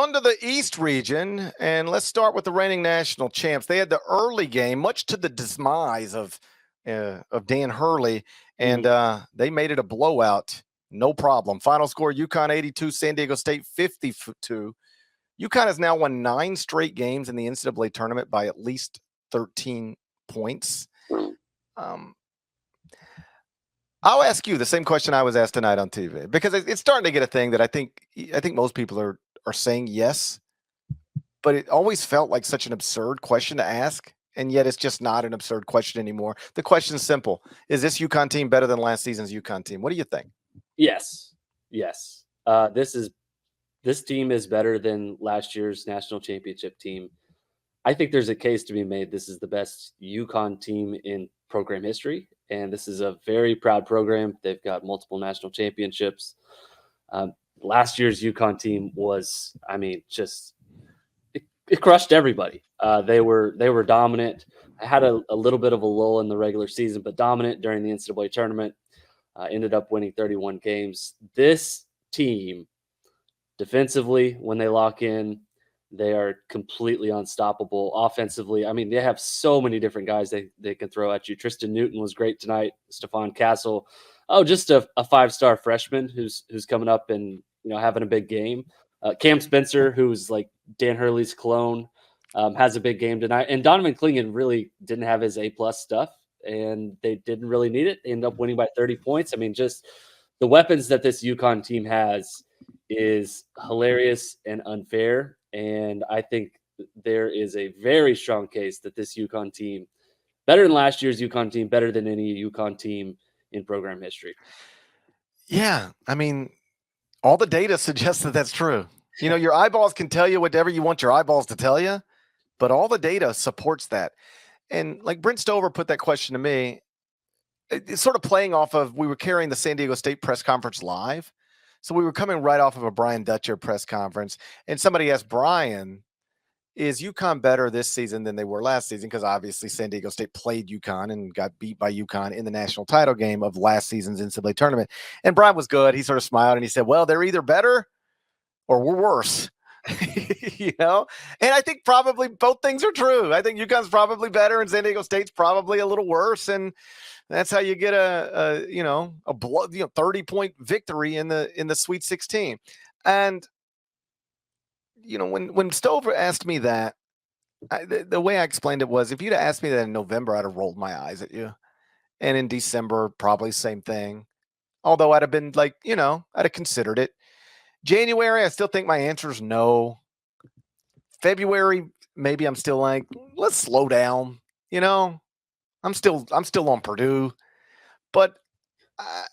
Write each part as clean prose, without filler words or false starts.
on to the East region, and let's start with the reigning national champs. They had the early game, much to the demise of Dan Hurley, and they made it a blowout, no problem. Final score: UConn 82, San Diego State 52. UConn has now won 9 straight games in the NCAA tournament by at least 13 points. I'll ask you the same question I was asked tonight on TV, because it's starting to get a thing that I think most people are saying yes, but it always felt like such an absurd question to ask, and yet it's just not an absurd question anymore. The question is simple: is this UConn team better than last season's UConn team? What do you think? Yes. This team is better than last year's national championship team. I think there's a case to be made. This is the best UConn team in program history, and this is a very proud program. They've got multiple national championships. Last year's UConn team was, it crushed everybody. They were dominant. I had a little bit of a lull in the regular season, but dominant during the NCAA tournament. Ended up winning 31 games. This team, defensively, when they lock in, they are completely unstoppable. Offensively, they have so many different guys they can throw at you. Tristan Newton was great tonight. Stephon Castle, just a 5-star freshman who's coming up and having a big game. Cam Spencer, who's like Dan Hurley's clone, has a big game tonight. And Donovan Clingan really didn't have his A+ stuff, and they didn't really need it. They ended up winning by 30 points. Just the weapons that this UConn team has is hilarious and unfair. And I think there is a very strong case that this UConn team, better than last year's UConn team, better than any UConn team in program history. Yeah, all the data suggests that that's true. Your eyeballs can tell you whatever you want your eyeballs to tell you, but all the data supports that. And like Brent Stover put that question to me, it's sort of playing off of, we were carrying the San Diego State press conference live. So we were coming right off of a Brian Dutcher press conference, and somebody asked Brian, is UConn better this season than they were last season? Because obviously San Diego State played UConn and got beat by UConn in the national title game of last season's NCAA tournament. And Brian was good. He sort of smiled and he said, well, they're either better or we're worse. And I think probably both things are true. I think UConn's probably better and San Diego State's probably a little worse. And that's how you get a 30-point victory in the Sweet 16. And when Stover asked me that, the way I explained it was, if you'd asked me that in November, I'd have rolled my eyes at you, and in December, probably same thing. Although I'd have been like, I'd have considered it. January, I still think my answer is no. February, maybe I'm still like, let's slow down. I'm still on Purdue, but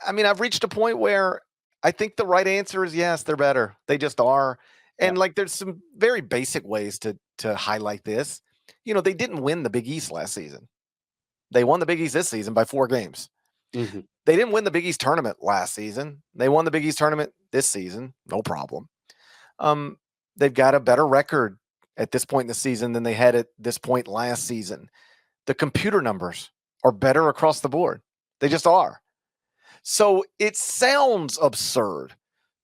I've reached a point where I think the right answer is yes, they're better. They just are. And there's some very basic ways to highlight this. They didn't win the Big East last season. They won the Big East this season by 4 games. Mm-hmm. They didn't win the Big East tournament last season. They won the Big East tournament this season. No problem. They've got a better record at this point in the season than they had at this point last season. The computer numbers are better across the board. They just are. So it sounds absurd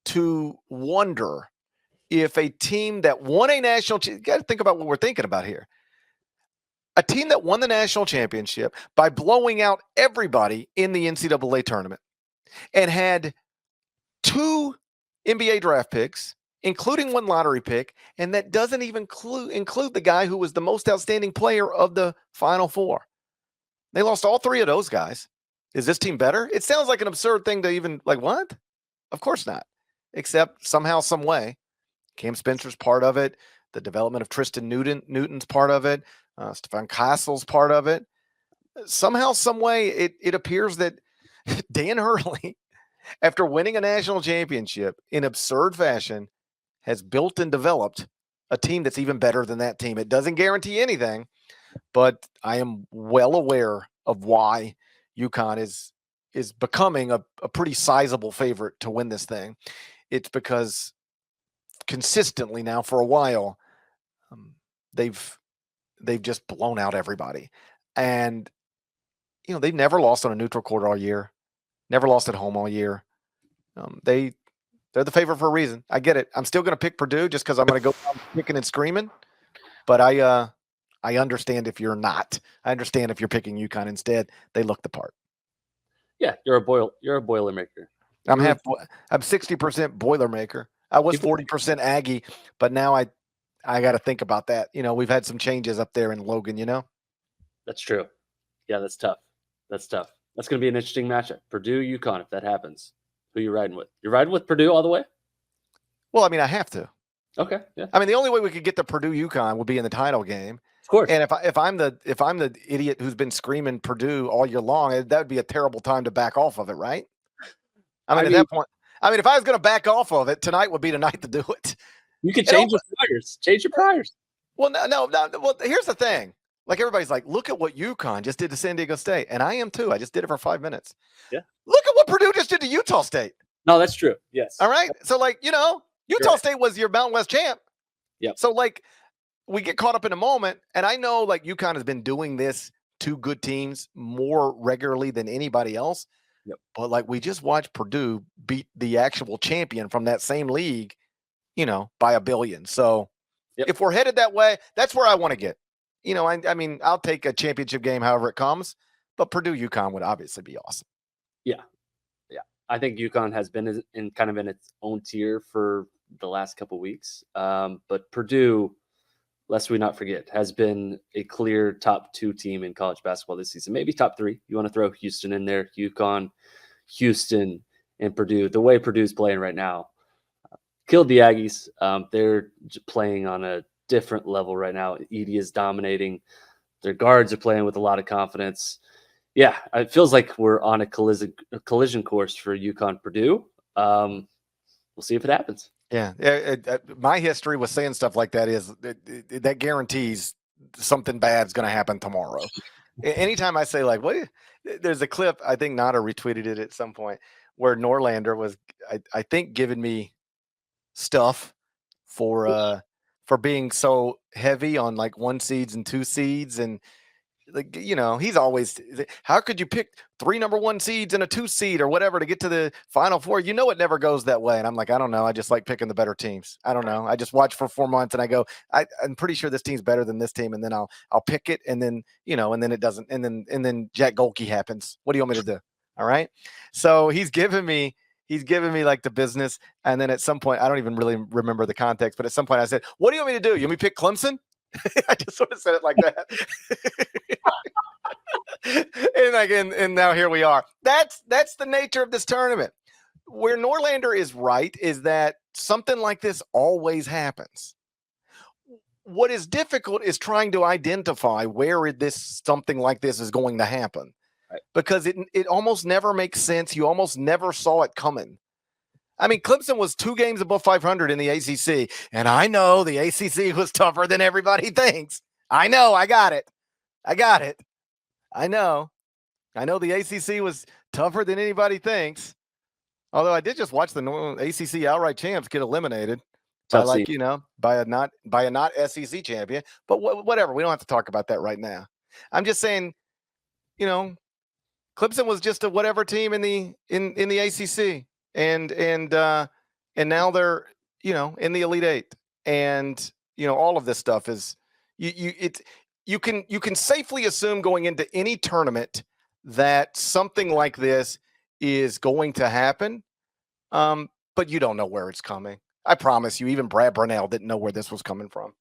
to wonder if a team that won a national, you got to think about what we're thinking about here. A team that won the national championship by blowing out everybody in the NCAA tournament and had 2 NBA draft picks, including 1 lottery pick, and that doesn't even include the guy who was the most outstanding player of the Final Four. They lost all 3 of those guys. Is this team better? It sounds like an absurd thing to even, like, what? Of course not. Except somehow, some way, Cam Spencer's part of it. The development of Tristan Newton's part of it. Stephon Castle's part of it. Somehow, some way, it appears that Dan Hurley, after winning a national championship in absurd fashion, has built and developed a team that's even better than that team. It doesn't guarantee anything, but I am well aware of why UConn is becoming a pretty sizable favorite to win this thing. It's because consistently now for a while, they've just blown out everybody. And, they've never lost on a neutral court all year, never lost at home all year. They They're the favorite for a reason. I get it. I'm still going to pick Purdue just because I'm going to go down kicking and screaming. But I understand if you're not. I understand if you're picking UConn instead. They look the part. Yeah, you're a Boilermaker. I'm 60% Boilermaker. I was 40% Aggie, but now I got to think about that. We've had some changes up there in Logan. That's true. Yeah, that's tough. That's going to be an interesting matchup. Purdue, UConn, if that happens. Who are you riding with? You're riding with Purdue all the way? Well, I mean, I have to. Okay. Yeah. I mean, the only way we could get to Purdue UConn would be in the title game. Of course. And if I'm the idiot who's been screaming Purdue all year long, that would be a terrible time to back off of it, right? I mean, at that point, if I was going to back off of it, tonight would be the night to do it. You could change your priors. Change your priors. Well, no. Well, here's the thing. Like, everybody's like, look at what UConn just did to San Diego State. And I am too. I just did it for 5 minutes. Yeah. Look at what Purdue just did to Utah State. No, that's true. Yes. All right. So, like, Utah State was your Mountain West champ. Yep. So, like, we get caught up in a moment. And I know, like, UConn has been doing this to good teams more regularly than anybody else. Yep. But, like, we just watched Purdue beat the actual champion from that same league, by 1 billion. So, if we're headed that way, that's where I want to get. I mean, I'll take a championship game however it comes, but Purdue UConn would obviously be awesome. Yeah. I think UConn has been in its own tier for the last couple of weeks. But Purdue, lest we not forget, has been a clear top 2 team in college basketball this season. Maybe top 3. You want to throw Houston in there, UConn, Houston, and Purdue. The way Purdue's playing right now killed the Aggies. They're playing on a different level right now. Edey is dominating. Their guards are playing with a lot of confidence. Yeah, it feels like we're on a collision course for UConn Purdue. We'll see if it happens. Yeah, my history with saying stuff like that is that guarantees something bad's going to happen tomorrow. Anytime I say, like, what? There's a clip, I think Nada retweeted it at some point, where Norlander was, I think, giving me stuff for being so heavy on, like, 1 seeds and 2 seeds. And, like, he's always, how could you pick 3 number 1 seeds and a 2 seed or whatever to get to the Final Four? It never goes that way. And I'm like, I don't know. I just like picking the better teams. I don't know. I just watch for 4 months and I go, I'm pretty sure this team's better than this team. And then I'll pick it. And then, and then it doesn't. And then Jack Golke happens. What do you want me to do? All right. So he's giving me like the business. And then at some point, I don't even really remember the context, but at some point I said, what do you want me to do? You want me to pick Clemson? I just sort of said it like that. and now here we are. That's the nature of this tournament. Where Norlander is right is that something like this always happens. What is difficult is trying to identify where something like this is going to happen. Right. Because it almost never makes sense. You almost never saw it coming. I mean, Clemson was 2 games above 500 in the ACC, and I know the ACC was tougher than everybody thinks. I know. I got it. I know the ACC was tougher than anybody thinks. Although I did just watch the ACC outright champs get eliminated by a not SEC champion. But whatever. We don't have to talk about that right now. I'm just saying, Clemson was just a whatever team in the ACC. And now they're, in the Elite Eight, and, all of this stuff is you can safely assume going into any tournament that something like this is going to happen. But you don't know where it's coming. I promise you, even Brad Brunell didn't know where this was coming from.